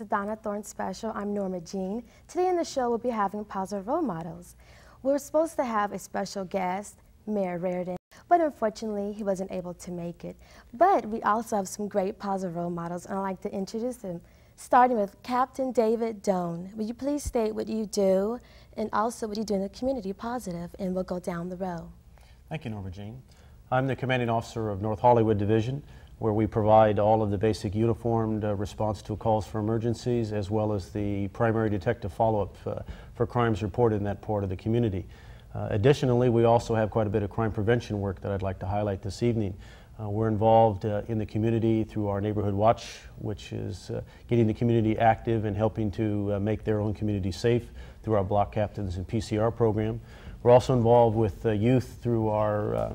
the Donna Thorne special. I'm Norma Jean. Today in the show we'll be having positive role models. We were supposed to have a special guest, Mayor Reardon, but unfortunately he wasn't able to make it. But we also have some great positive role models, and I'd like to introduce them, starting with Captain David Doan. Will you please state what you do and also what you do in the community positive, and we'll go down the row. Thank you, Norma Jean. I'm the commanding officer of North Hollywood Division, where we provide all of the basic uniformed response to calls for emergencies, as well as the primary detective follow-up for crimes reported in that part of the community. Additionally, we also have quite a bit of crime prevention work that I'd like to highlight this evening. We're involved in the community through our Neighborhood Watch, which is getting the community active and helping to make their own community safe through our block captains and PCR program. We're also involved with youth through our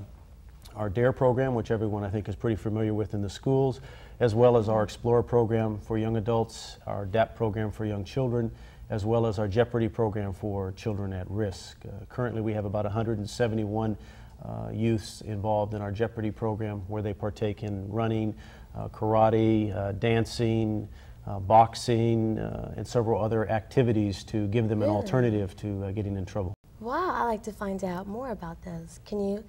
DARE program, which everyone I think is pretty familiar with in the schools, as well as our Explorer program for young adults, our DAP program for young children, as well as our Jeopardy program for children at risk. Currently we have about 171 youths involved in our Jeopardy program, where they partake in running, karate, dancing, boxing, and several other activities to give them an alternative to getting in trouble. Wow, I'd like to find out more about those. Can you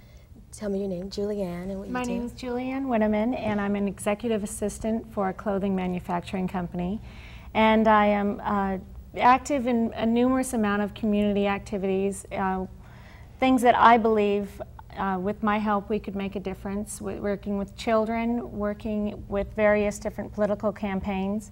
tell me your name, Julianne, and what you do? My name is Julianne Winneman, and I'm an executive assistant for a clothing manufacturing company. And I am active in a numerous amount of community activities, things that I believe with my help we could make a difference, working with children, working with various different political campaigns,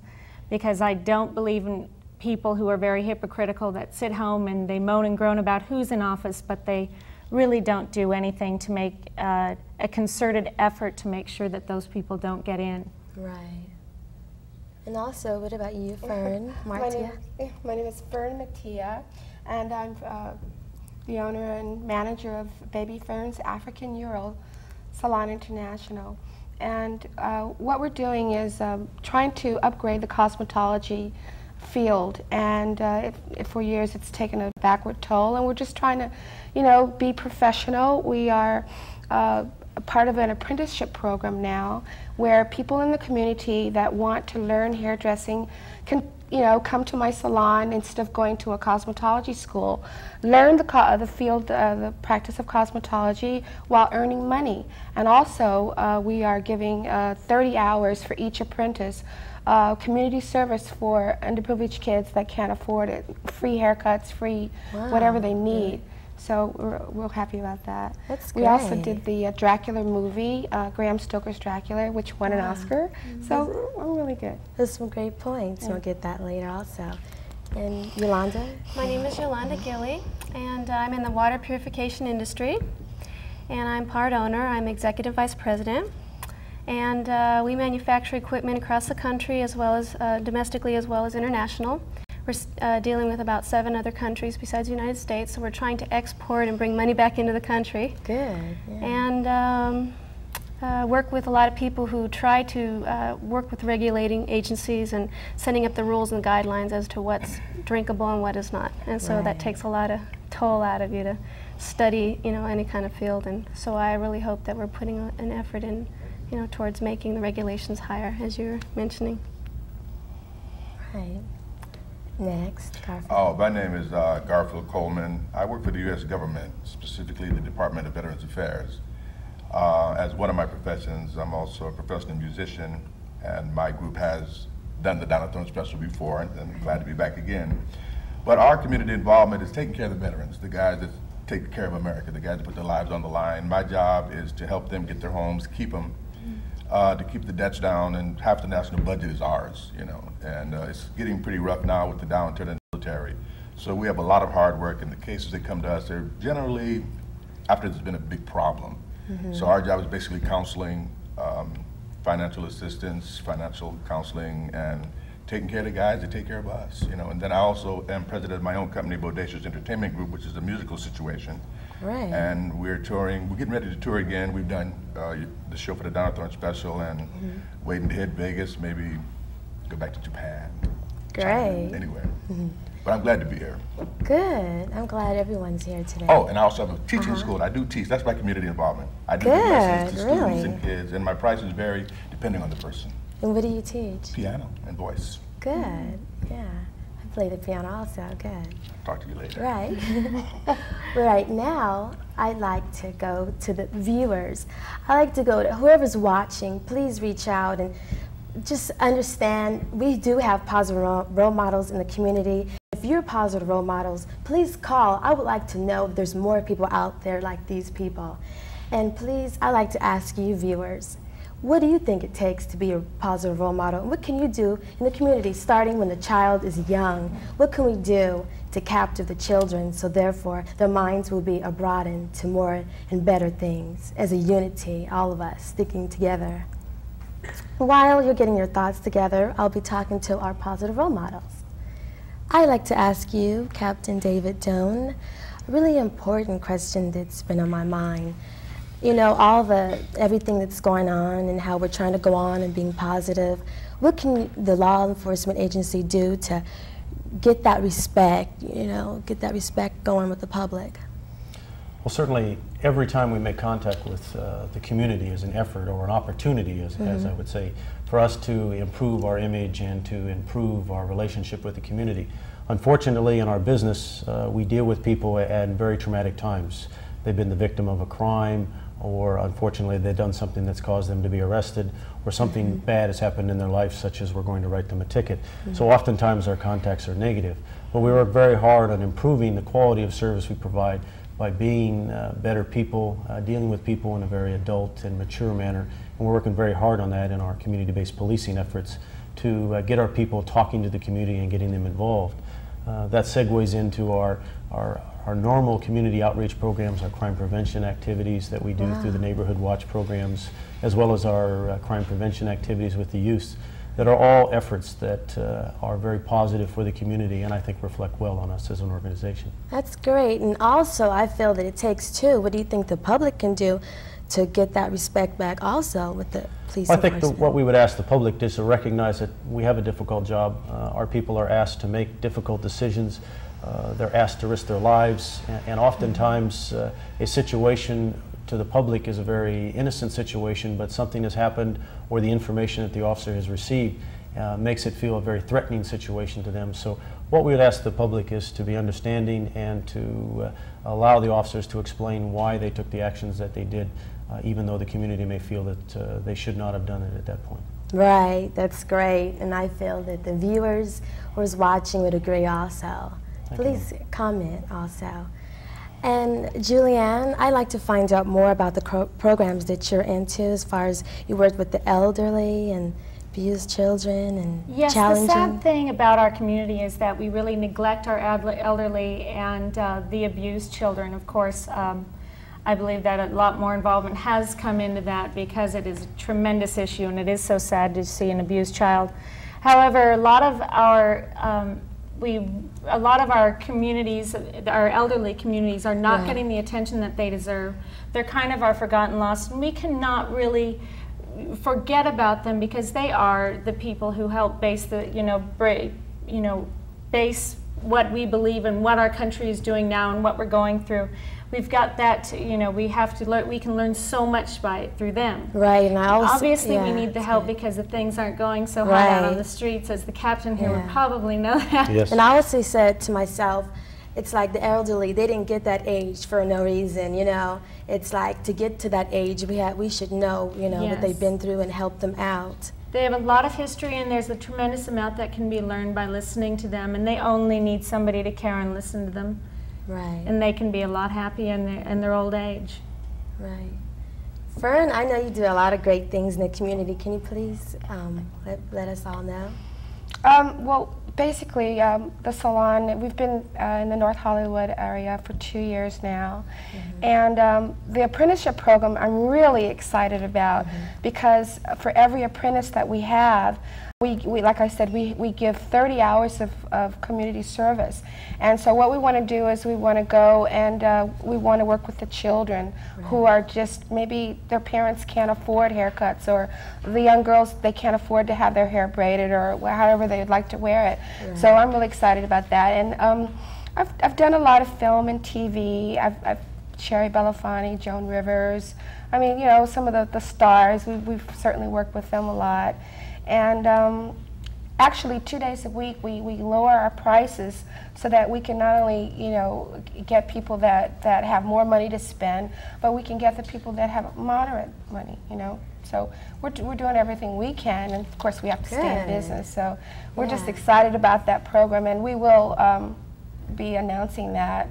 because I don't believe in people who are very hypocritical that sit home and they moan and groan about who's in office, but they really don't do anything to make a concerted effort to make sure that those people don't get in. Right. And also, what about you, Fern Martia? My name is Fern Mattia, and I'm the owner and manager of Baby Fern's African Ural Salon International. And what we're doing is trying to upgrade the cosmetology field, and for years it's taken a backward toll, and we're just trying to, you know, be professional. We are a part of an apprenticeship program now, where people in the community that want to learn hairdressing can, you know, come to my salon instead of going to a cosmetology school, learn the field, the practice of cosmetology while earning money. And also we are giving 30 hours for each apprentice, community service for underprivileged kids that can't afford it, free haircuts, free whatever they need. So we're real happy about that. That's great. We also did the Dracula movie, Graham Stoker's Dracula, which won an Oscar. So we're really good. There's some great points. We'll get that later also. And Yolanda? My name is Yolanda Gilly, and I'm in the water purification industry. And I'm part owner. I'm executive vice president. And we manufacture equipment across the country, as well as domestically, as well as international. We're dealing with about 7 other countries besides the United States, so we're trying to export and bring money back into the country. Good. Yeah. And work with a lot of people who try to work with regulating agencies and setting up the rules and guidelines as to what's drinkable and what is not. And so that takes a lot of toll out of you to study, you know, any kind of field. And so I really hope that we're putting an effort in, you know, towards making the regulations higher, as you're mentioning. Right. Next, Garfield. Oh, my name is Garfield Coleman. I work for the U.S. government, specifically the Department of Veterans Affairs. As one of my professions, I'm also a professional musician, and my group has done the Donna Thorne special before, and I'm glad to be back again. But our community involvement is taking care of the veterans, the guys that take care of America, the guys that put their lives on the line. My job is to help them get their homes, keep them, to keep the debts down, and half the national budget is ours, you know, and it's getting pretty rough now with the downturn in the military. So we have a lot of hard work, and the cases that come to us are generally after there's been a big problem. So our job is basically counseling, financial assistance, financial counseling, and taking care of the guys that take care of us, you know. And then I also am president of my own company, Bodacious Entertainment Group, which is a musical situation. Right. And we're touring, we're getting ready to tour again. We've done the show for the Donna Thorne special, and waiting to hit Vegas, maybe go back to Japan. Great. China, anywhere. But I'm glad to be here. Good. I'm glad everyone's here today. Oh, and I also have a teaching school. I do teach. That's my community involvement. I do give lessons to students and kids, and my prices vary depending on the person. And what do you teach? Piano and voice. good. Yeah. I play the piano also. Good. Talk to you later. Right. Right now, I'd like to go to the viewers. I like to go to whoever's watching. Please reach out and just understand we do have positive role models in the community. If you're positive role models, please call. I would like to know if there's more people out there like these people. And please, I'd like to ask you viewers, what do you think it takes to be a positive role model? What can you do in the community starting when the child is young? What can we do to capture the children so therefore their minds will be broadened to more and better things as a unity, all of us sticking together? While you're getting your thoughts together, I'll be talking to our positive role models. I'd like to ask you, Captain David Doan, a really important question that's been on my mind. You know, everything that's going on and how we're trying to go on and being positive. What can the law enforcement agency do to get that respect, get that respect going with the public? Well, certainly every time we make contact with the community is an effort or an opportunity, as I would say, for us to improve our image and to improve our relationship with the community. Unfortunately, in our business, we deal with people at very traumatic times. They've been the victim of a crime, or unfortunately they've done something that's caused them to be arrested, or something bad has happened in their life, such as we're going to write them a ticket. So oftentimes our contacts are negative. But we work very hard on improving the quality of service we provide by being better people, dealing with people in a very adult and mature manner. And we're working very hard on that in our community-based policing efforts to get our people talking to the community and getting them involved. That segues into our normal community outreach programs, our crime prevention activities that we do through the Neighborhood Watch programs, as well as our crime prevention activities with the youth, that are all efforts that are very positive for the community and I think reflect well on us as an organization. That's great. And also I feel that it takes two. What do you think the public can do to get that respect back also with the police enforcement? I think what we would ask the public is to recognize that we have a difficult job. Our people are asked to make difficult decisions. They're asked to risk their lives, and oftentimes a situation to the public is a very innocent situation, but something has happened or the information that the officer has received makes it feel a very threatening situation to them. So what we would ask the public is to be understanding and to allow the officers to explain why they took the actions that they did, even though the community may feel that they should not have done it at that point. Right, that's great, and I feel that the viewers who's watching would agree also. Please comment also. And Julianne, I'd like to find out more about the programs that you're into as far as you work with the elderly and abused children and challenging. Yes, the sad thing about our community is that we really neglect our elderly and the abused children. Of course, I believe that a lot more involvement has come into that because it is a tremendous issue and it is so sad to see an abused child. However, a lot of our communities, our elderly communities, are not getting the attention that they deserve. They're kind of our forgotten lost, and we cannot really forget about them because they are the people who help base the, base what we believe and what our country is doing now and what we're going through. We've got that, we have to learn, we can learn so much through them. Right, and obviously we need the help because the things aren't going so hot out on the streets, as the captain here would probably know that. Yes. And I also said to myself, it's like the elderly, they didn't get that age for no reason, It's like to get to that age, we should know, what they've been through and help them out. They have a lot of history, and there's a tremendous amount that can be learned by listening to them, and they only need somebody to care and listen to them. Right. And they can be a lot happier in their old age. Right. Fern, I know you do a lot of great things in the community. Can you please let us all know? Well, basically, the salon, we've been in the North Hollywood area for 2 years now. And the apprenticeship program I'm really excited about because for every apprentice that we have, we like I said, we give 30 hours of community service. And so what we want to do is we want to go and we want to work with the children who are just, maybe their parents can't afford haircuts, or the young girls, they can't afford to have their hair braided or however they'd like to wear it. So I'm really excited about that. And I've done a lot of film and TV. I've Sherry Belafonte, Joan Rivers. I mean, some of the stars, we've certainly worked with them a lot. And actually 2 days a week we lower our prices so that we can not only, you know, get people that have more money to spend, but we can get the people that have moderate money, you know. So we're doing everything we can, and of course we have to stay in business. So we're just excited about that program, and we will be announcing that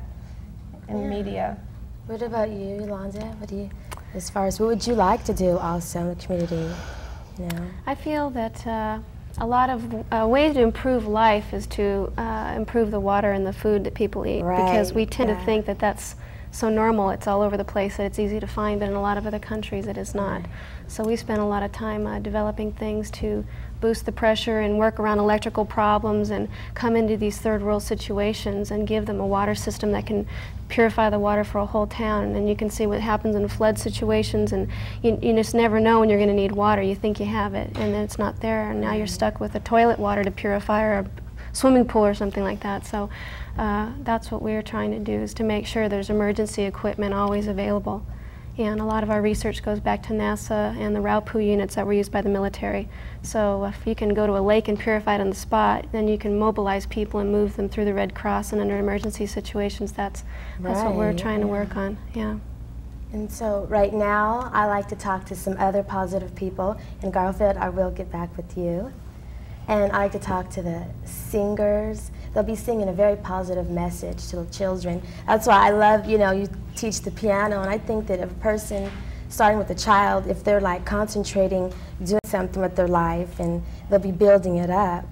in the media. What about you, Yolanda? What do you, as far as what would you like to do also in the community? You know? I feel that a lot of ways to improve life is to improve the water and the food that people eat, because we tend to think that that's so normal, it's all over the place, that it's easy to find, but in a lot of other countries it is not. So we spend a lot of time developing things to boost the pressure and work around electrical problems and come into these third world situations and give them a water system that can purify the water for a whole town. And then you can see what happens in flood situations, and you just never know when you're going to need water. You think you have it, and then it's not there, and now you're stuck with a toilet water to purify or a swimming pool or something like that. So that's what we're trying to do, is to make sure there's emergency equipment always available. And a lot of our research goes back to NASA and the Raupu units that were used by the military. So if you can go to a lake and purify it on the spot, then you can mobilize people and move them through the Red Cross, and under emergency situations, that's what we're trying to work on. Yeah. And so right now, I like to talk to some other positive people. In Garfield, I will get back with you. And I like to talk to the singers. They'll be singing a very positive message to the children. That's why I love, you know, you teach the piano, and I think that if a person, starting with a child, if they're like concentrating, doing something with their life, and they'll be building it up.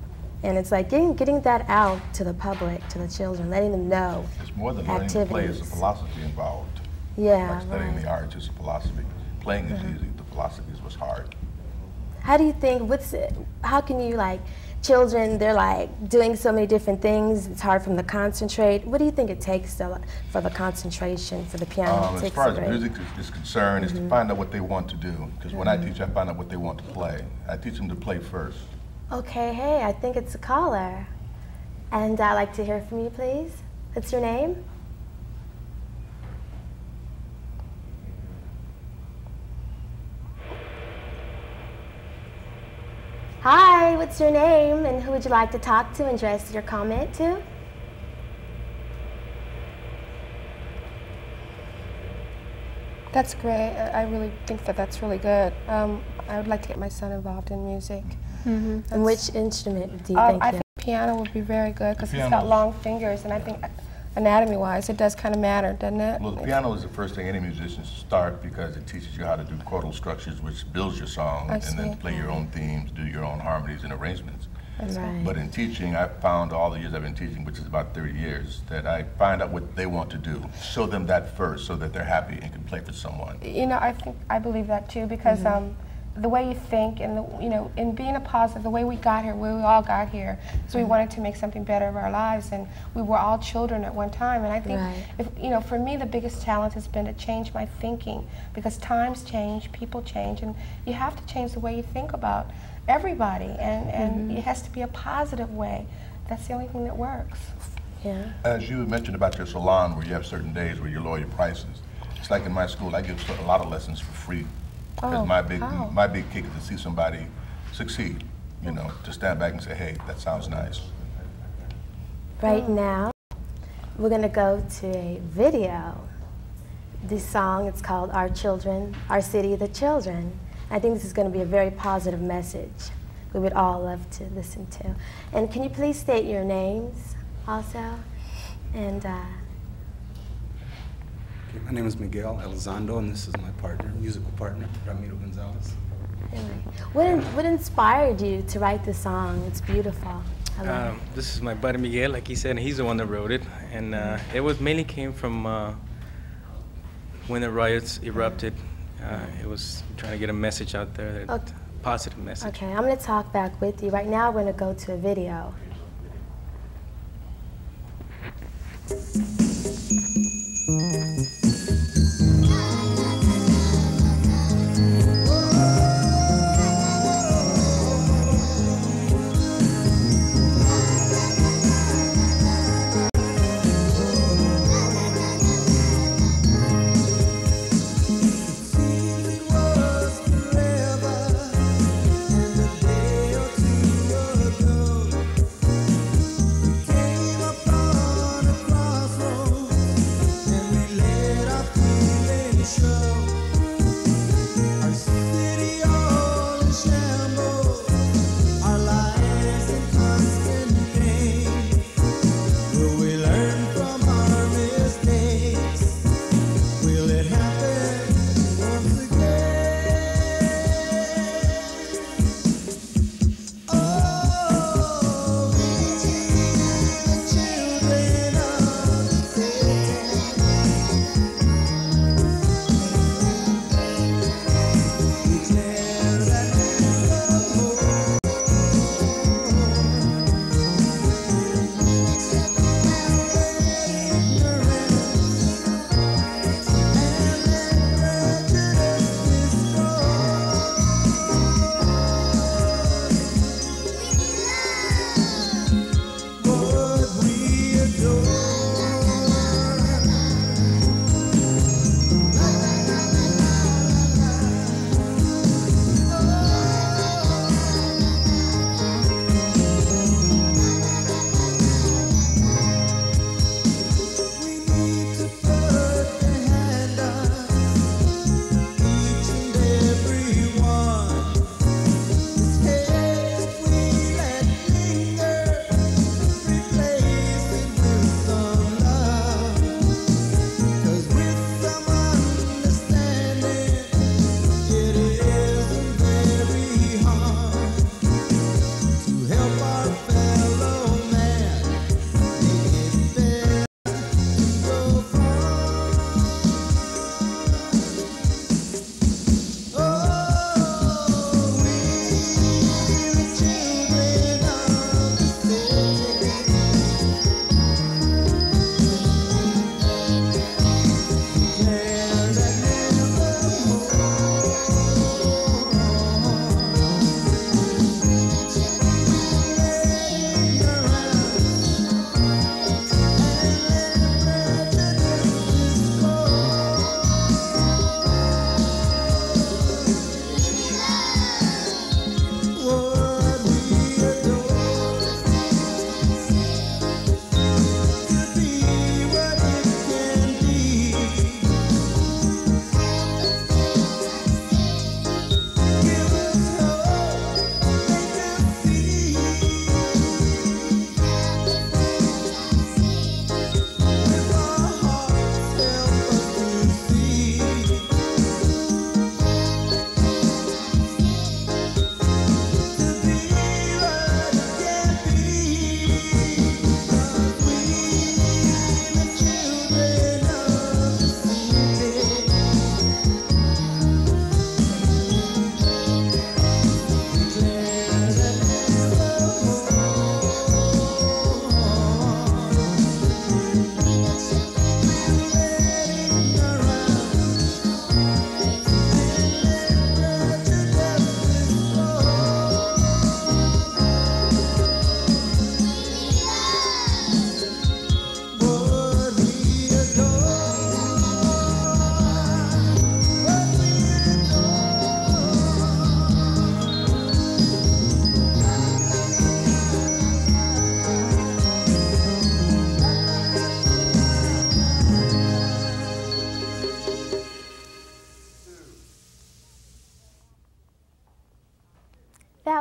And it's like getting that out to the public, to the children, letting them know. It's more than learning to play, it's a philosophy involved. Yeah, like studying the art is a philosophy. Playing is easy, the philosophy is what's hard. How do you think, how can you, like, children, they're like doing so many different things, it's hard for them to concentrate. What do you think it takes for the concentration for the piano? As far as music is concerned, is to find out what they want to do. Because when I teach, I find out what they want to play. I teach them to play first. Okay, hey, I think it's a caller. And I'd like to hear from you, please. What's your name? Hi, what's your name, and who would you like to talk to and address your comment to? That's great. I really think that that's really good. I would like to get my son involved in music. And which instrument do you think? I think piano would be very good, because he's got long fingers, and I think anatomy-wise it does kind of matter, doesn't it? Well, the piano is the first thing any musician should start, because it teaches you how to do chordal structures, which builds your song, and then play your own themes, do your own harmonies and arrangements. But in teaching, I've found all the years I've been teaching, which is about 30 years, that I find out what they want to do. Show them that first, so that they're happy and can play for someone. You know, I believe that too, because the way you think, and you know, in being a positive, the way we got here, where we all got here, is we wanted to make something better of our lives, and we were all children at one time. And I think, if, you know, for me, the biggest challenge has been to change my thinking, because times change, people change, and you have to change the way you think about everybody, and it has to be a positive way. That's the only thing that works. Yeah. As you mentioned about your salon, where you have certain days where you lower your prices, it's like in my school, I give a lot of lessons for free. Because my big kick is to see somebody succeed, you know, to stand back and say, hey, that sounds nice. Right now, we're going to go to a video. This song, it's called Our Children, Our City, the Children. I think this is going to be a very positive message we would all love to listen to. And can you please state your names also? And my name is Miguel Elizondo, and this is my partner, musical partner, Ramiro Gonzalez. What inspired you to write this song? It's beautiful. I love it. This is my buddy Miguel, like he said, he's the one that wrote it. And it mainly came from when the riots erupted. It was trying to get a message out there, a positive message. Okay, I'm going to talk back with you. Right now, we're going to go to a video. Forever, and a day or two ago.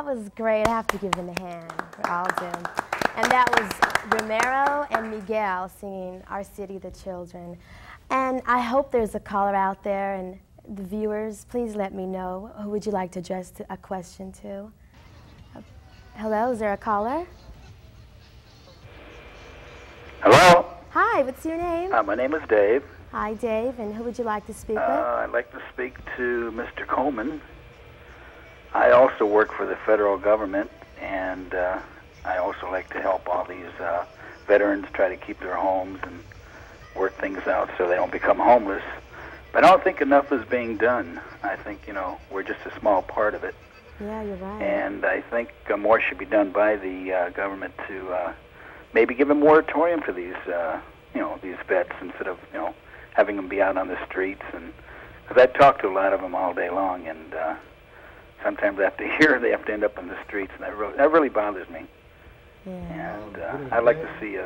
That was great. I have to give them a hand for all of them. And that was Romero and Miguel singing Our City, the Children. And I hope there's a caller out there, and the viewers, please let me know. Who would you like to address a question to? Hello, is there a caller? Hello? Hi, what's your name? My name is Dave. Hi, Dave, and who would you like to speak with? I'd like to speak to Mr. Coleman. I also work for the federal government, and I also like to help all these veterans try to keep their homes and work things out so they don't become homeless. But I don't think enough is being done. I think, we're just a small part of it. Yeah, you're right. And I think more should be done by the government to maybe give a moratorium for these, these vets instead of, having them be out on the streets. And because I talk to a lot of them all day long, and sometimes after a year they have to end up on the streets, and that really bothers me. Yeah. And I'd like to see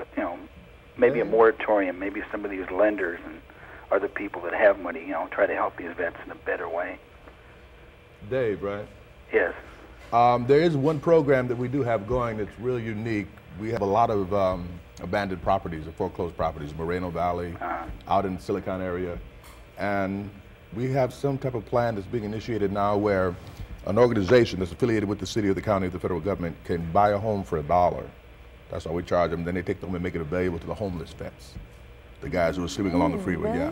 maybe a moratorium, maybe some of these lenders and other people that have money, try to help these vets in a better way. Dave, right? Yes. There is one program that we do have going that's really unique. We have a lot of abandoned properties, or foreclosed properties, Moreno Valley, out in the Silicon area. And we have some type of plan that's being initiated now where an organization that's affiliated with the city or the county or the federal government can buy a home for $1. That's all we charge them. Then they take them and make it available to the homeless vets, the guys who are sleeping along the freeway, really? yeah.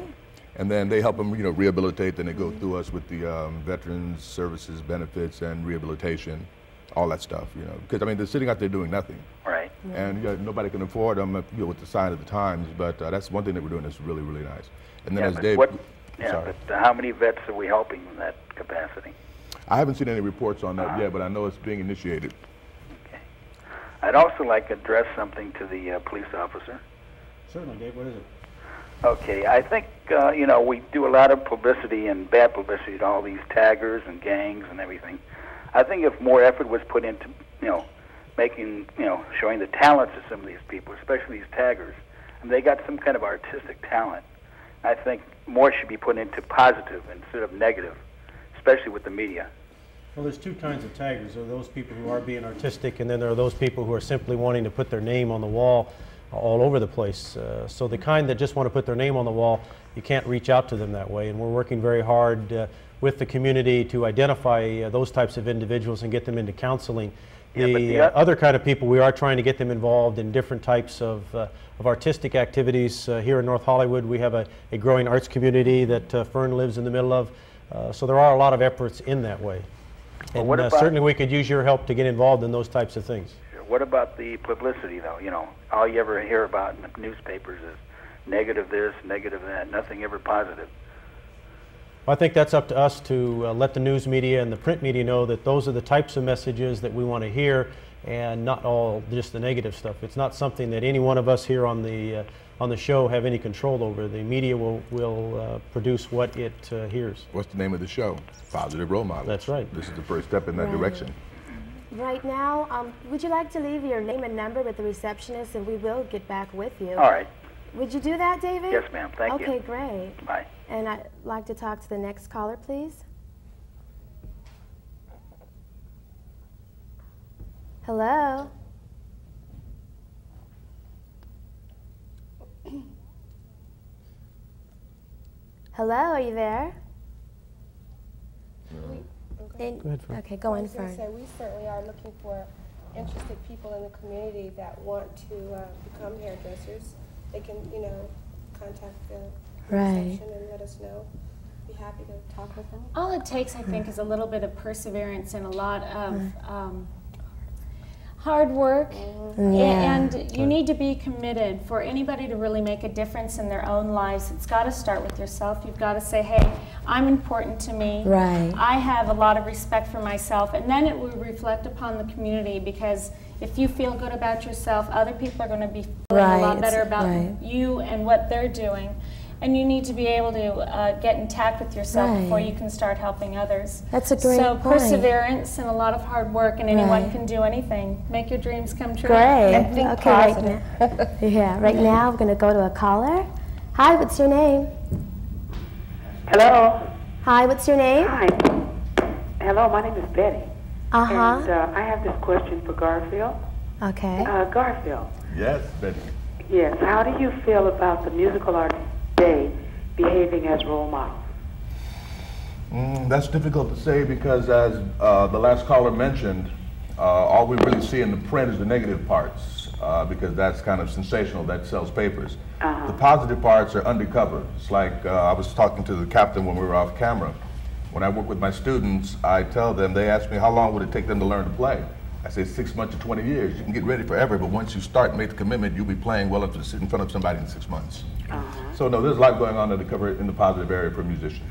And then they help them, rehabilitate. Then they go through us with the Veterans Services benefits and rehabilitation, all that stuff, Because, they're sitting out there doing nothing. Right. And nobody can afford them, with the sign of the times. But that's one thing that we're doing that's really, really nice. And then as Dave... but how many vets are we helping in that capacity? I haven't seen any reports on that yet, but I know it's being initiated. Okay. I'd also like to address something to the police officer. Certainly, Dave. What is it? Okay, I think, we do a lot of publicity and bad publicity to all these taggers and gangs and everything. I think if more effort was put into, making, showing the talents of some of these people, especially these taggers, and they got some kind of artistic talent, I think more should be put into positive instead of negative, especially with the media. Well, there's two kinds of taggers. There are those people who are being artistic, and then there are those people who are simply wanting to put their name on the wall all over the place. So the kind that just want to put their name on the wall, you can't reach out to them that way. And we're working very hard with the community to identify those types of individuals and get them into counseling. The other kind of people, we are trying to get them involved in different types of artistic activities. Here in North Hollywood, we have a growing arts community that Fern lives in the middle of. So there are a lot of efforts in that way. And certainly we could use your help to get involved in those types of things. What about the publicity, though? All you ever hear about in the newspapers is negative this, negative that, nothing ever positive. I think that's up to us to let the news media and the print media know that those are the types of messages that we want to hear, and not all just the negative stuff. It's not something that any one of us here on the show have any control over. The media will produce what it hears. What's the name of the show? Positive Role Models. That's right. This is the first step in that direction. Right now, would you like to leave your name and number with the receptionist, and we will get back with you? All right. Would you do that, David? Yes, ma'am. Thank you. Okay, great. Bye. And I'd like to talk to the next caller, please. Hello? Hello, are you there? Go ahead, Fern. Okay, go on, I was going Fern. to say, we certainly are looking for interested people in the community that want to become hairdressers. They can, contact the reception and let us know. Be happy to talk with them. All it takes, I think, is a little bit of perseverance and a lot of hard work, and you need to be committed. For anybody to really make a difference in their own lives, it's got to start with yourself. You've got to say, hey, I'm important to me. Right. I have a lot of respect for myself, and then it will reflect upon the community, because if you feel good about yourself, other people are going to be feeling a lot better about you and what they're doing. And you need to be able to get intact with yourself before you can start helping others. That's a great point. So perseverance and a lot of hard work, and anyone can do anything. Make your dreams come true. Great. And think positive. Right now I'm going to go to a caller. Hi, what's your name? Hello. Hi, what's your name? Hi. Hello, my name is Betty. Uh-huh. And I have this question for Garfield. Okay. Garfield. Yes, Betty. Yes. How do you feel about the musical artists today behaving as role models? That's difficult to say because, as the last caller mentioned, all we really see in the print is the negative parts because that's kind of sensational. That sells papers. The positive parts are undercover. It's like I was talking to the captain when we were off camera. When I work with my students, I tell them, they ask me how long would it take them to learn to play. I say 6 months to 20 years. You can get ready forever, but once you start and make the commitment, you'll be playing well enough to sit in front of somebody in 6 months. So no, there's a lot going on undercover in the positive area for musicians.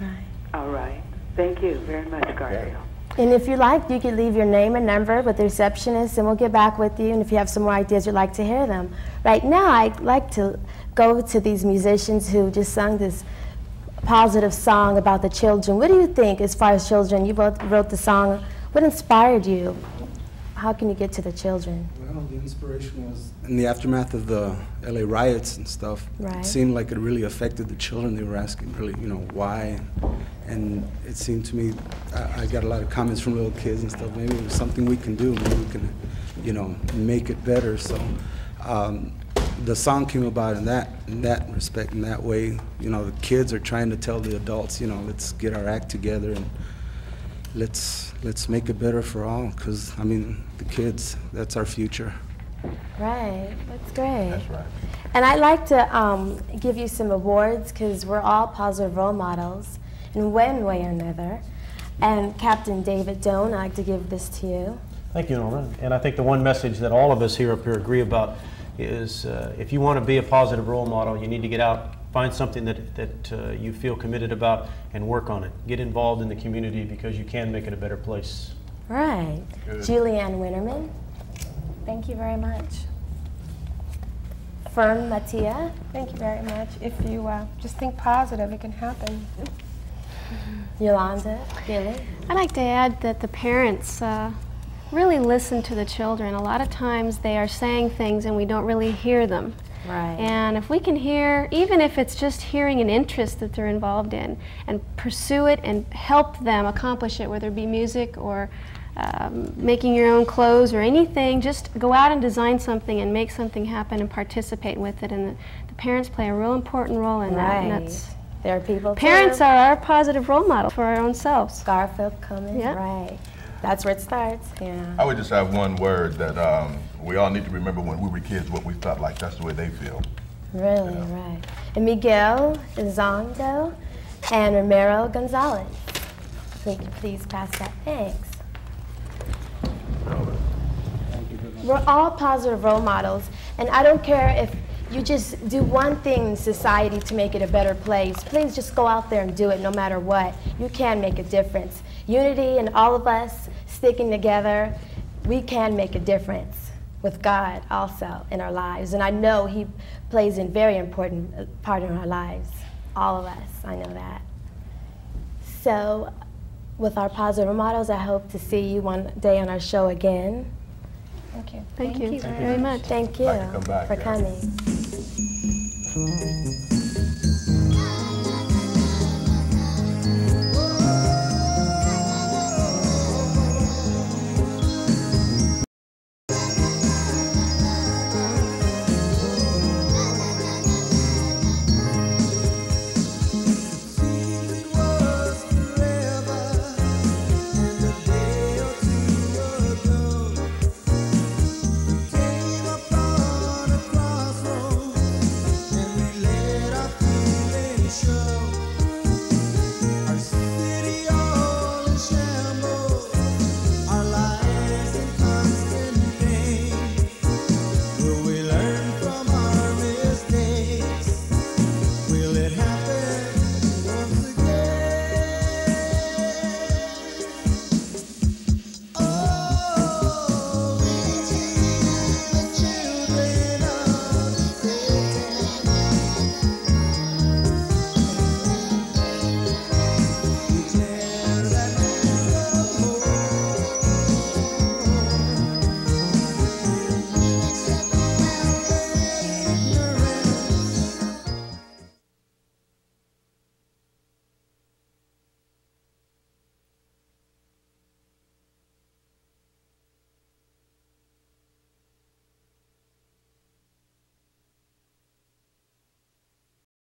All right. Thank you very much, Garfield. And if you like, you could leave your name and number with the receptionist, and we'll get back with you. And if you have some more ideas, you'd like to hear them. Right now, I'd like to go to these musicians who just sung this positive song about the children. What do you think, as far as children? You both wrote the song. What inspired you? How can you get to the children? Well, the inspiration was in the aftermath of the LA riots and stuff. Right. It seemed like it really affected the children. They were asking really, why. And it seemed to me, I got a lot of comments from little kids and stuff. Maybe there's something we can do. Maybe we can, make it better. So the song came about in that respect, in that way. The kids are trying to tell the adults, let's get our act together and let's make it better for all. Because the kids, that's our future. Right, that's great. That's right. And I'd like to give you some awards because we're all positive role models in one way or another. And Captain David Doan, I'd like to give this to you. Thank you, Norma. And I think the one message that all of us here up here agree about is if you want to be a positive role model, you need to get out, find something that you feel committed about, and work on it. Get involved in the community because you can make it a better place. Right. Good. Julianne Winterman. Thank you very much. Fern Mattia. Thank you very much. If you just think positive, it can happen. Yolanda Gilly. I'd like to add that the parents really listen to the children. A lot of times they are saying things and we don't really hear them. Right. And if we can hear, even if it's just hearing an interest that they're involved in, and pursue it and help them accomplish it, whether it be music or making your own clothes or anything, just go out and design something and make something happen and participate with it. And the parents play a real important role in that. And that's, there are people parents too. are our positive role models for our own selves. Garfield Cummins, Yeah. right. That's where it starts, yeah. I would just have one word that we all need to remember when we were kids what we felt like. That's the way they feel. Really, right. And Miguel Izondo and Romero Gonzalez. If we could please pass that, thanks. We're all positive role models, and I don't care if you just do one thing in society to make it a better place. Please just go out there and do it no matter what. You can make a difference. Unity and all of us sticking together, we can make a difference with God also in our lives. And I know He plays a very important part in our lives, all of us, I know that. So with our positive role models, I hope to see you one day on our show again. Thank you. Thank you very much. Thank you Like to come back, for yeah. coming.